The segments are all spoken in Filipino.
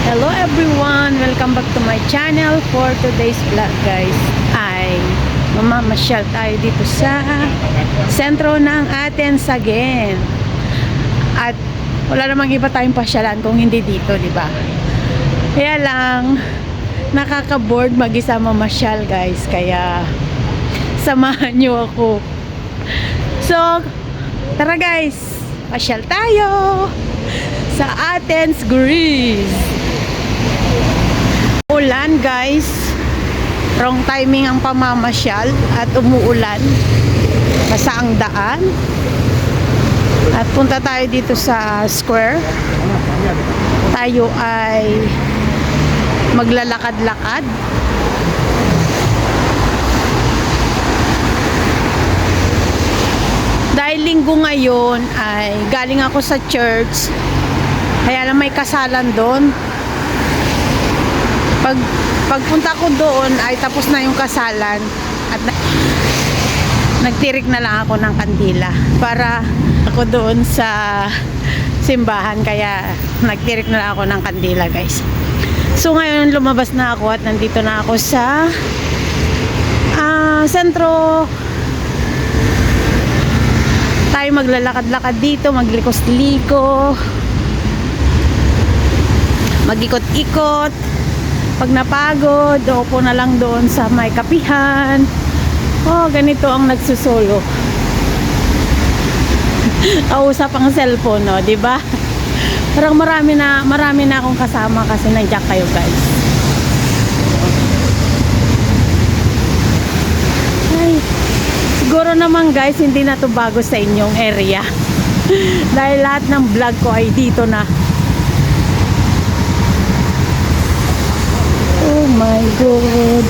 Hello everyone! Welcome back to my channel. For today's vlog guys ay mamamasyal tayo dito sa sentro ng Athens again. At wala namang iba tayong pasyalan kung hindi dito, di ba? Kaya lang nakaka-board mag-isa mamasyal guys, kaya samahan nyo ako. So tara guys, pasyal tayo sa Athens, Greece. Ulan guys, wrong timing ang pamamasyal at umuulan, basa ang daan. At punta tayo dito sa square. Tayo ay maglalakad-lakad. Dahil linggo ngayon ay galing ako sa church, kaya lang may kasalan doon. Pagpunta ko doon ay tapos na yung kasalan at nagtirik na lang ako ng kandila para ako doon sa simbahan, kaya nagtirik na lang ako ng kandila guys. So ngayon lumabas na ako at nandito na ako sa sentro. Tayo maglalakad-lakad dito, maglikos-liko, mag-ikot-ikot. Pag napagod, upo na lang doon sa may kapihan. Oh, ganito ang nagsusolo. Kausap ang cellphone, no, 'di ba? Parang marami na akong kasama kasi nandiyan kayo, guys. Ay, siguro naman, guys, hindi na 'to bago sa inyong area. Dahil lahat ng vlog ko ay dito na. Oh my God.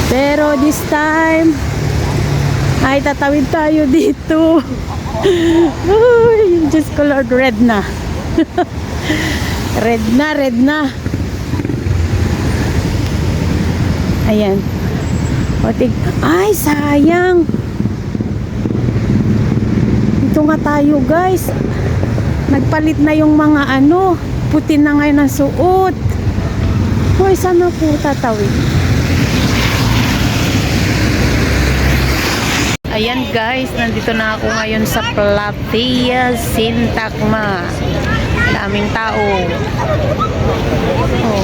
Pero this time ay tatawid tayo dito. Uy, Diyos ko Lord, red na. Red na. Ayan. Ay, sayang. Ito nga tayo guys. Nagpalit na yung mga puti na ngayon ang suot. Hoy, sana po tatawid. Ayan guys, nandito na ako ngayon sa Platea Syntagma. Daming tao. Oh.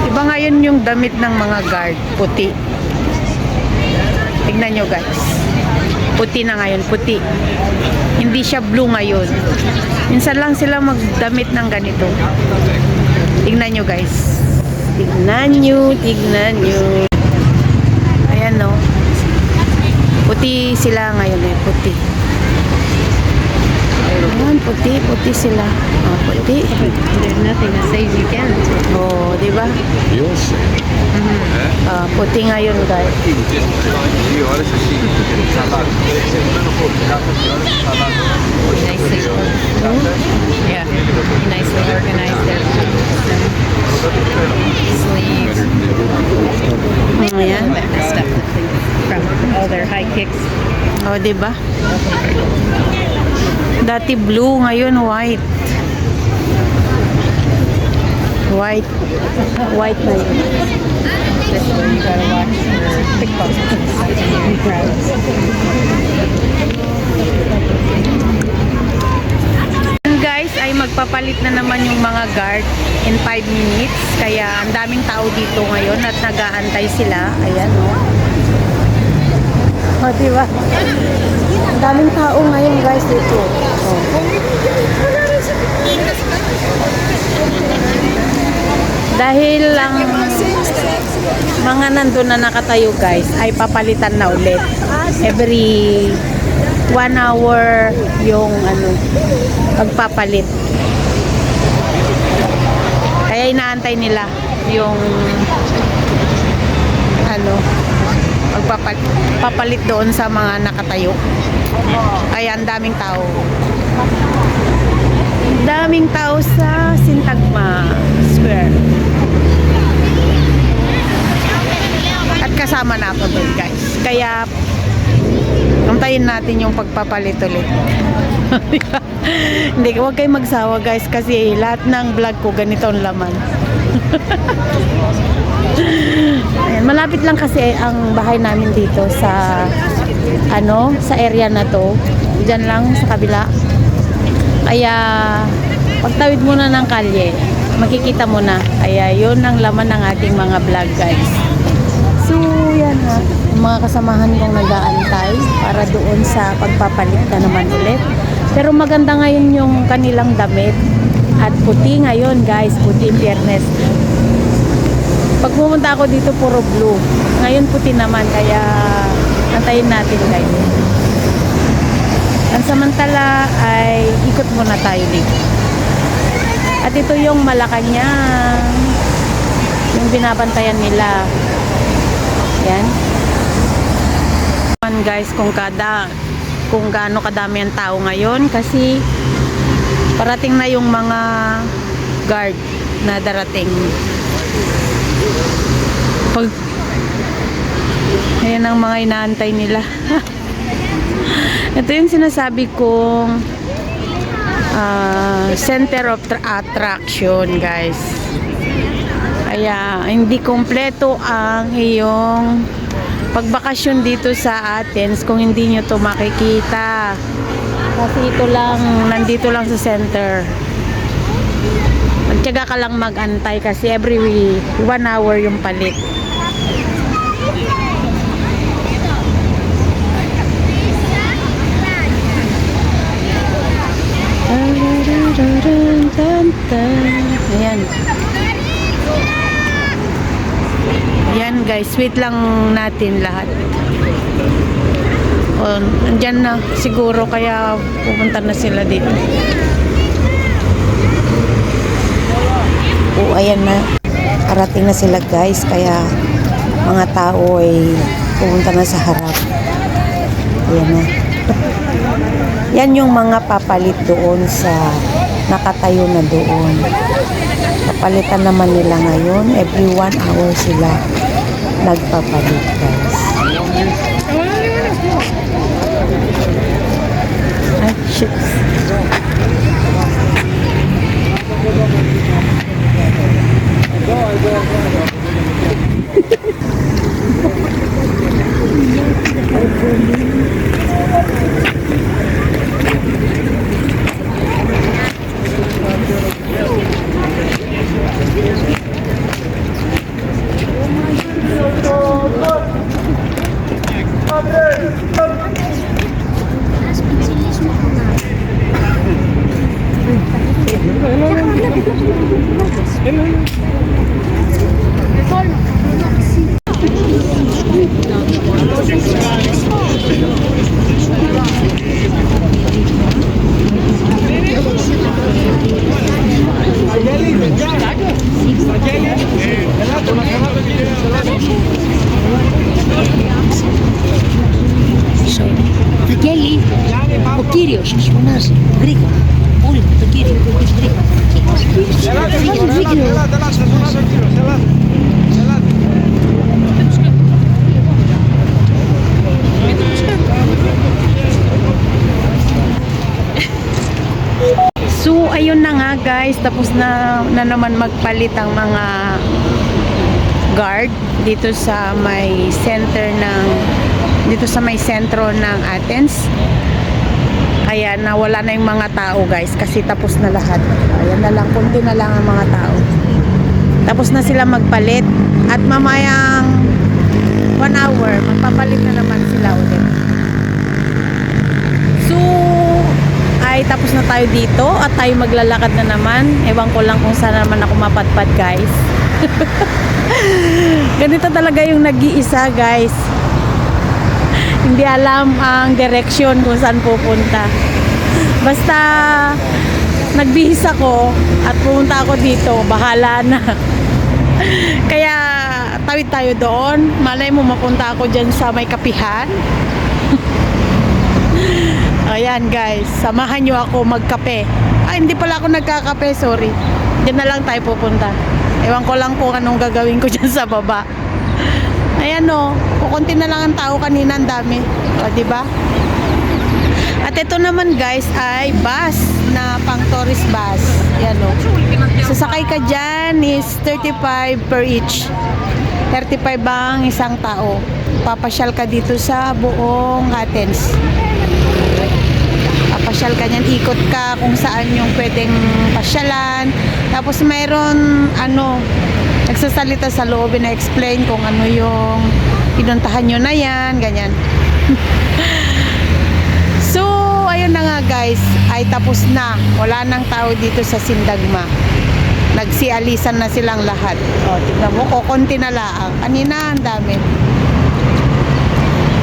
Iba ngayon yung damit ng mga guard, puti. Tignan nyo guys. Puti na ngayon, puti. Hindi siya blue ngayon. Minsan lang sila magdamit ng ganito. Tignan nyo guys. Tignan nyo. Ayan no. Puti sila ngayon eh, puti. Ayan, puti sila. Oh, puti. There's nothing that says you can't. Oh, di ba? Puti ngayon guys. Nicely, yeah, nicely organized there. Sleeves, Ayan. that stuff from all their high kicks. Oh, di ba? Dati blue, ngayon white. White na yun. This is where you gotta watch your pickpockets in your crowds. Guys, ay magpapalit na naman yung mga guard in 5 minutes. Kaya ang daming tao dito ngayon at nag-aantay sila. Ayan, o. O, diba? Ang daming tao ngayon, guys, dito. O. Dahil lang mga nandun na nakatayo, guys, ay papalitan na ulit. Every 1 hour yung pagpapalit. Kaya Kaya inaantay nila yung ano, papalit doon sa mga nakatayo. Kaya ang daming tao. Daming tao sa Sintagma Square. At kasama na ako doon, guys. Kaya antayin natin yung pagpapalit ulit. Hindi, huwag kayong magsawa, guys, kasi lahat ng vlog ko ganito ang laman. Ayan, malapit lang kasi ang bahay namin dito sa sa area na to. Diyan lang sa kabila. Kaya pagtawid muna ng kalye, makikita mo na. Kaya yun ang laman ng ating mga vlog, guys. So yan ha, yung mga kasamahan kong nag-aantay para doon sa pagpapalit na naman ulit. Pero maganda ngayon yung kanilang damit. At puti ngayon, guys, puti in fairness. Pag pumunta ako dito, puro blue. Ngayon puti naman, kaya antayin natin, guys. Ang samantala ay ikot muna tayo dito. At ito yung Malacanang, yung binabantayan nila. Yan. Guys, kung gaano kadami ang tao ngayon kasi parating na yung mga guard na darating. Ayan ang mga inaantay nila. Ito yung sinasabi kong center of attraction, guys. Kaya hindi kompleto ang iyong pagbakasyon dito sa Athens kung hindi nyo to makikita. Kasi ito lang, nandito lang sa center. Magtiyaga ka lang mag-antay kasi every 1 hour yung palit. Ayan. Ayan, guys, wait lang natin lahat. O, nandyan na siguro kaya pupunta na sila dito. O, ayan na. Arating na sila, guys, kaya mga tao ay pupunta na sa harap. Ayan na. Yan yung mga papalit doon sa nakatayo na doon. Papalitan naman nila ngayon. Every 1 hour sila nagpapalit, guys. Ay, shit. Βαγγέλη, ο κύριος σας φωνάζει γρήγορα. Όλοι το κύριο, γρήγορα. So, ayun na nga, guys. Tapos na naman magpalit ang mga guard dito sa may sentro ng Athens. Kaya nawala na yung mga tao, guys, kasi tapos na lahat. Ayan na lang, kunti na lang ang mga tao. Tapos na sila magpalit at mamayang 1 hour magpapalit na naman sila ulit. So, ay tapos na tayo dito at tayo maglalakad na naman. Ewan ko lang kung saan naman ako mapadpad, guys. Ganito talaga yung nag-iisa, guys. Hindi alam ang direksyon kung saan pupunta. Basta nagbihis ako at pumunta ako dito, bahala na. Kaya tawid tayo doon. Malay mo mapunta ako dyan sa may kapihan. Ayan guys, samahan nyo ako magkape. Ay, hindi pala ako nagkakape, sorry. Diyan na lang tayo pupunta. Ewan ko lang kung anong gagawin ko dyan sa baba. Ayan o, kukunti na lang ang tao kanina, ang dami. O, diba? At ito naman guys ay bus na pang tourist bus. Ayan o. Sasakay ka dyan is 35 per each. 35 ang isang tao. Papasyal ka dito sa buong Athens. Papasyal ka niyan, ikot ka kung saan yung pwedeng pasyalan. Tapos mayroon nagsasalita sa loob na explain kung ano yung pinuntahan nyo na yan, ganyan. So, ayun na nga guys, ay tapos na. Wala nang tao dito sa Sindagma. Nagsialisan na silang lahat. O, tignan mo, kukunti na lang. Kanina, ang dami.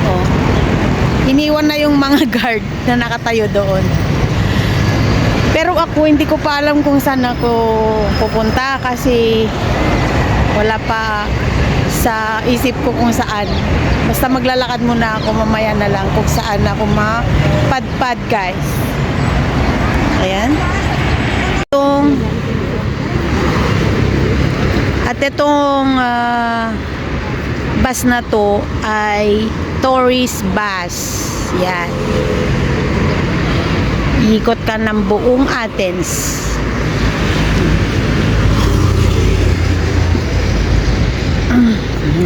O, iniwan na yung mga guard na nakatayo doon. Pero ako, hindi ko pa alam kung saan ako pupunta kasi wala pa sa isip ko kung saan. Basta maglalakad muna ako, mamaya na lang kung saan ako mapadpad guys. Ayan. Itong bus na to ay tourist bus. Yan. Ikot ka ng buong Athens.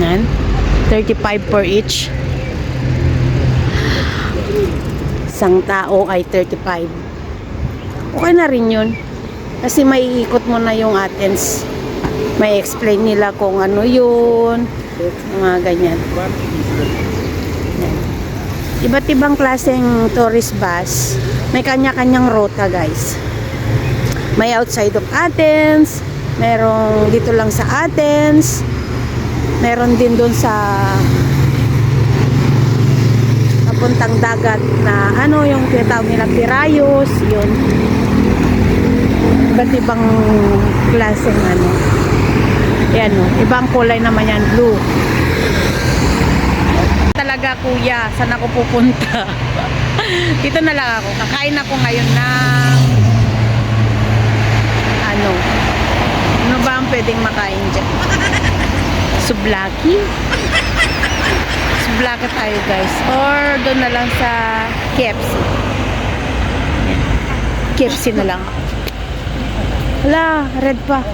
Yan. 35 per each. Isang tao ay 35. Okay na rin yun. Kasi may ikot mo na yung Athens. May explain nila kung ano yun. Mga ganyan. Yan. Iba't ibang klaseng tourist bus. May kanya-kanyang rota guys. May outside of Athens. Merong dito lang sa Athens. Meron din doon sa papuntang dagat na yung tinatawag nila Piraeus, yun. Iba't ibang klaseng yan ibang kulay naman yan, blue. Talaga kuya, saan ako pupunta? Dito na lang ako, kakain ako ngayon ng ano ba ang pwedeng makain dyan? Sublaki. Sublaki tayo guys. Or doon na lang sa KFC. KFC na lang. Hala, red pa.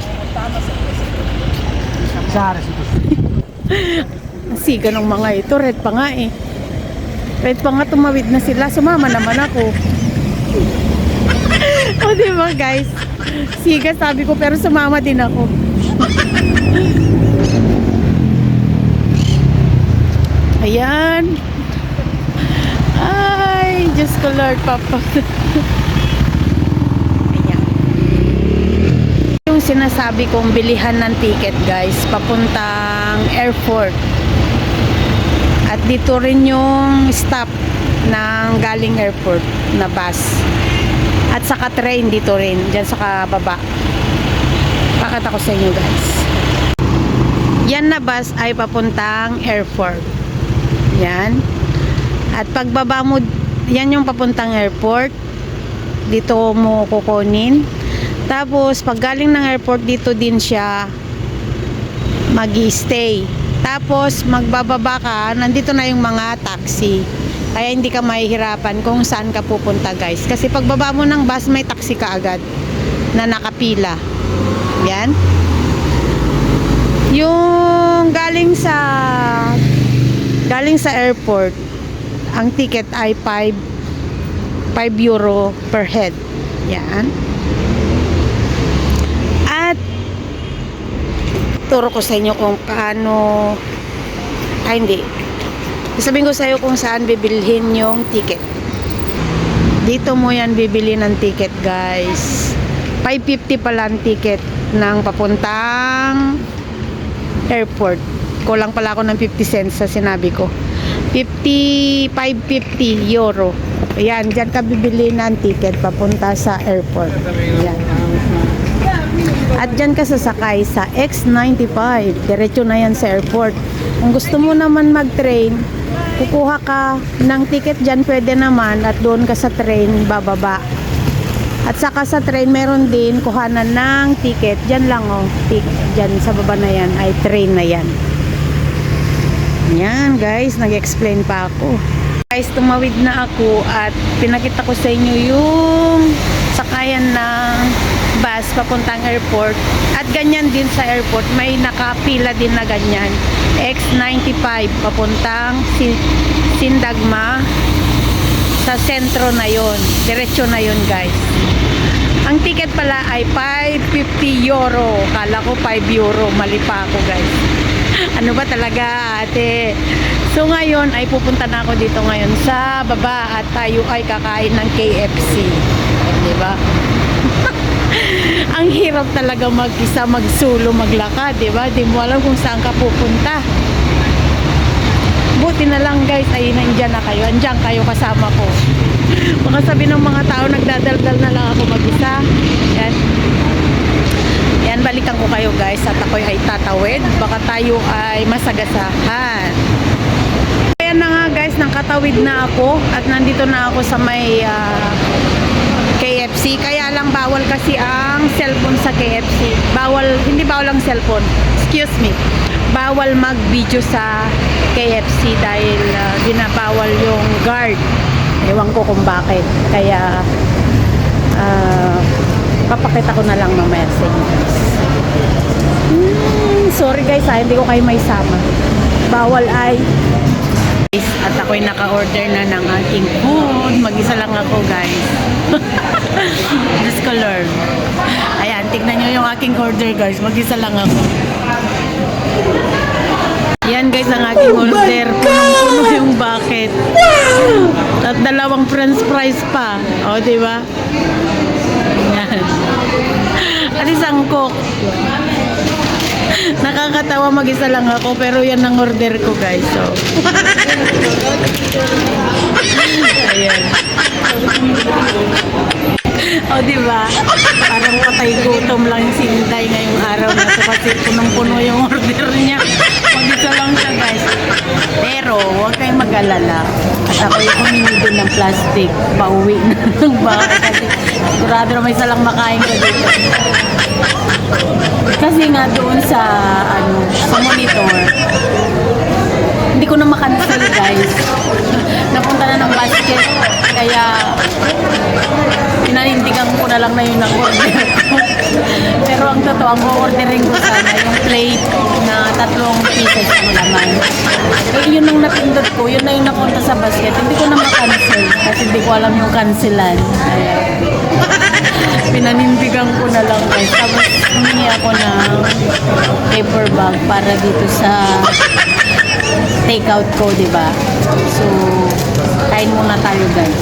Ang siga ng mga ito. Red pa nga eh. Red pa nga, tumawid na sila. Sumama naman ako. O diba guys? Siga sabi ko pero sumama din ako. Ayan. Ay, Diyos ko Lord, Papa. Ayan. Yung sinasabi kong bilihan ng ticket guys, papuntang airport. At dito rin yung stop ng galing airport na bus. At saka train dito rin, dyan sa kababa. Pakita ko sa inyo guys. Yan na bus ay papuntang airport. Yan. At pagbaba mo, yan yung papuntang airport. Dito mo kukunin. Tapos, pag galing ng airport, dito din siya mag-i-stay. Tapos, magbababa ka, nandito na yung mga taxi. Kaya hindi ka mahihirapan kung saan ka pupunta guys. Kasi pagbaba mo ng bus, may taxi ka agad na nakapila. Yan. Yung galing sa airport, ang ticket ay 5 euro per head. Yan. At turo ko sa inyo kung paano hindi. Sabihin ko sa iyo kung saan bibilhin yung ticket. Dito mo yan bibili ng ticket guys. 5.50 pala ang ticket ng papuntang airport. Kulang pala ako ng 50 cents sa sinabi ko. 55.50 euro. Ayan, dyan ka bibili ng ticket papunta sa airport. Ayan. At dyan ka sasakay sa X95. Diretso na yan sa airport. Kung gusto mo naman mag-train, kukuha ka ng ticket dyan, pwede naman. At doon ka sa train, bababa. At saka sa train, meron din kuhanan ng ticket. Dyan lang, oh. Dyan sa baba na yan, ay train na yan. Yan, guys. Nag-explain pa ako. Guys, tumawid na ako at pinakita ko sa inyo yung sakayan ng bus papuntang airport. At ganyan din sa airport, may nakapila din na ganyan. X95 papuntang Sindagma sa sentro na yon. Diretso na yon, guys. Ang ticket pala ay 550 euro. Kala ko 5 euro. Mali pa ako, guys. Ano ba talaga, ate? So ngayon ay pupunta na ako dito ngayon sa baba at tayo ay kakain ng KFC. Di ba? Ang hirap talaga mag-isa, magsulo, maglakad, di ba? Di mo alam kung saan ka pupunta. Buti na lang, guys, ay nandiyan na kayo. Andiyan kayo kasama ko. Baka sabi ng mga tao, nagdadaldal na lang ako mag-isa. Yan. Yan, balikan ko kayo, guys, at ako ay tatawid. Baka tayo ay masagasahan. Ayan na nga, guys, nakatawid na ako at nandito na ako sa may KFC. Kaya lang bawal kasi ang cellphone sa KFC. Bawal, hindi bawal ang cellphone. Excuse me. Bawal mag-video sa KFC dahil binabawal yung guard. Ewan ko kung bakit. Kaya papakita ko na lang mamaya sa inyo, guys. Sorry, guys, hindi ko kayo may sama. Bawal ay. At ako'y naka-order na ng aking food. Mag-isa lang ako, guys. Just ko learn. Ayan, tignan nyo yung aking order, guys. Mag-isa lang ako. Yan, guys, ang aking order. Punong-puno yung bucket. At dalawang french fries pa. O, diba? Yan. At isang coke. Nakakatawa, mag-isa lang ako, pero yan ang order ko, guys. So, ayan. O, diba? Parang patay gutom lang yung Sinday ngayong araw na to kasi punong-puno yung order niya. Mag-isa lang siya, guys. Pero, huwag kayong mag-alala. At ako yung humingi din ng plastic. Pauwi na ng baka kasi sigurado na may salang makain ko dito. Kasi nga doon sa sa monitor, hindi ko na makancel, guys. Napunta na ng basket, kaya pinanindigan ko na lang na yun ang order ko. Pero ang totoo, ang orderin ko sana yung plate na 3 pieces ng laman. Eh, yun ang napindot ko, yun na yung napunta sa basket. Hindi ko na makancel kasi hindi ko alam yung cancelan. Kaya pinanindigan ko na lang, guys. Tapos humingi ako ng paper bag para dito sa take-out ko, diba? So, kain muna tayo, guys.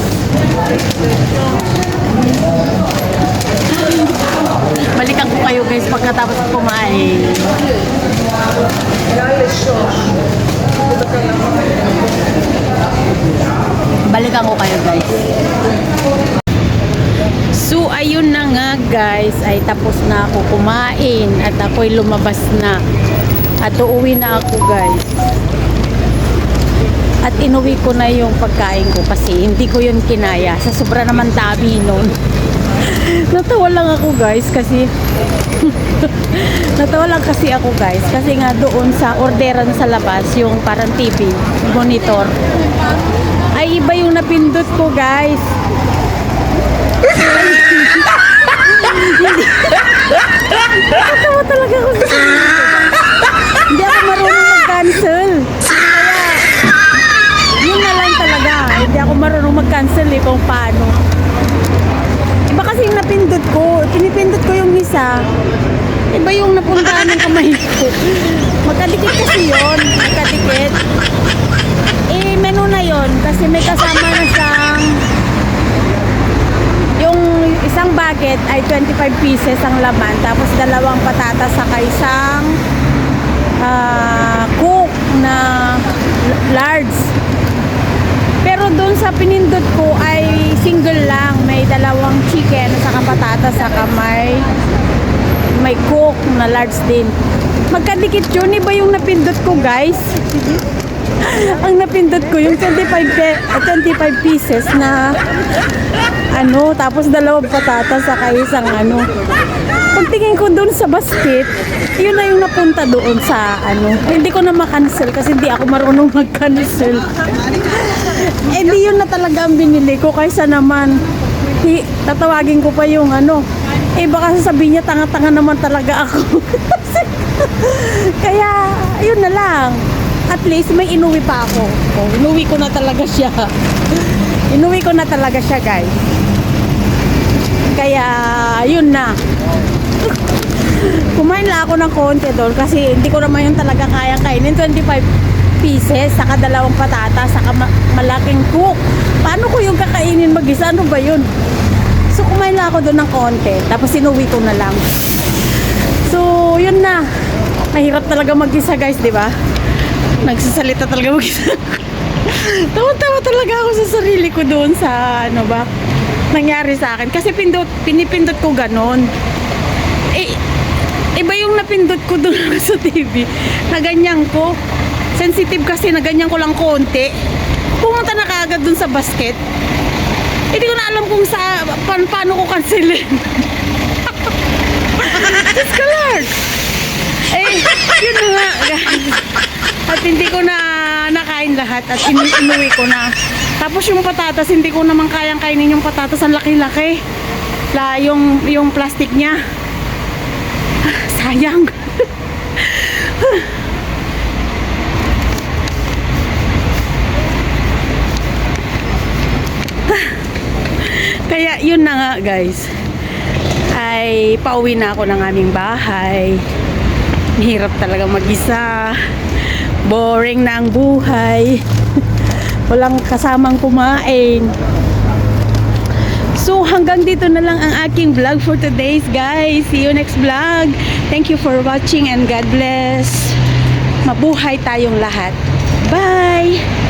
Balikan ko kayo, guys, pagkatapos kumain. Balikan ko kayo, guys. So, ayun na nga, guys, ay tapos na ako kumain at ako'y lumabas na at uuwi na ako, guys. At inuwi ko na yung pagkain ko kasi hindi ko yun kinaya. Sa sobra naman dami nun. Natawa lang ako, guys, kasi natawa lang kasi ako, guys, kasi nga doon sa orderan sa labas, yung parang TV, monitor, ay iba yung napindot ko, guys. Natawa talaga ako sa hindi ako marunong mag-cancel. Kaya, yun na lang talaga. Hindi ako marunong mag-cancel kung paano. Iba kasi yung napindot ko. Pinipindot ko yung isa. Iba yung napuntahan ng kamay ko. Magkadikit kasi yun. Magkadikit. Eh, menu na yun. Kasi may kasama na siyang yung isang bucket ay 25 pieces ang laman. Tapos 2 patatas saka isang cook na large. Pero doon sa pinindot ko ay single lang. May dalawang chicken, saka patatas, saka may coke na large din. Magkadikit yun. Iba yung napindot ko, guys. Ang napindot ko yung 25 pieces na ano, tapos dalawang patatas saka isang ano. Pagtingin ko doon sa basket, yun na yung napunta doon sa ano. Hindi ko na makancel kasi hindi ako marunong mag-cancel. Eh di yun na talaga ang binili ko kaysa naman tatawagin ko pa yung ano. Eh baka sasabihin niya tanga-tanga naman talaga ako. Kaya yun na lang. At least may inuwi pa ako. Oh, inuwi ko na talaga siya. Inuwi ko na talaga siya, guys. Kaya yun na. Kumain lang ako ng konti doon kasi hindi ko naman yun talaga kaya kainin. 25 pieces, saka dalawang patatas, saka malaking cook. Paano ko yung kakainin mag-isa? Ano ba yun? So kumain lang ako doon ng konti. Tapos inuwi ko na lang. So yun na. Mahirap talaga mag-isa, guys, di ba? Nagsasalita talaga mag-isa. Tawa-tawa talaga ako sa sarili ko doon sa ano ba nangyari sa akin. Kasi pinipindot ko ganon. Eh, iba yung napindot ko doon sa TV. Na ganyan ko. Sensitive kasi na ganyan ko lang konti. Pumunta na kaagad doon sa basket. Hindi ko na alam kung paano ko cancelin. Diyos ko Lord! Eh, yun na nga, guys. At hindi ko na nakain lahat at inuwi ko na. Tapos yung patatas, hindi ko naman kayang kainin yung patatas. Ang laki-laki. Yung plastic niya. Sayang. Kaya yun na nga, guys. Ay pauwi na ako ng aming bahay. Hirap talaga mag-isa. Boring na ang buhay. Walang kasamang kumain. So hanggang dito na lang ang aking vlog for today's, guys. See you next vlog. Thank you for watching and God bless. Mabuhay tayong lahat. Bye!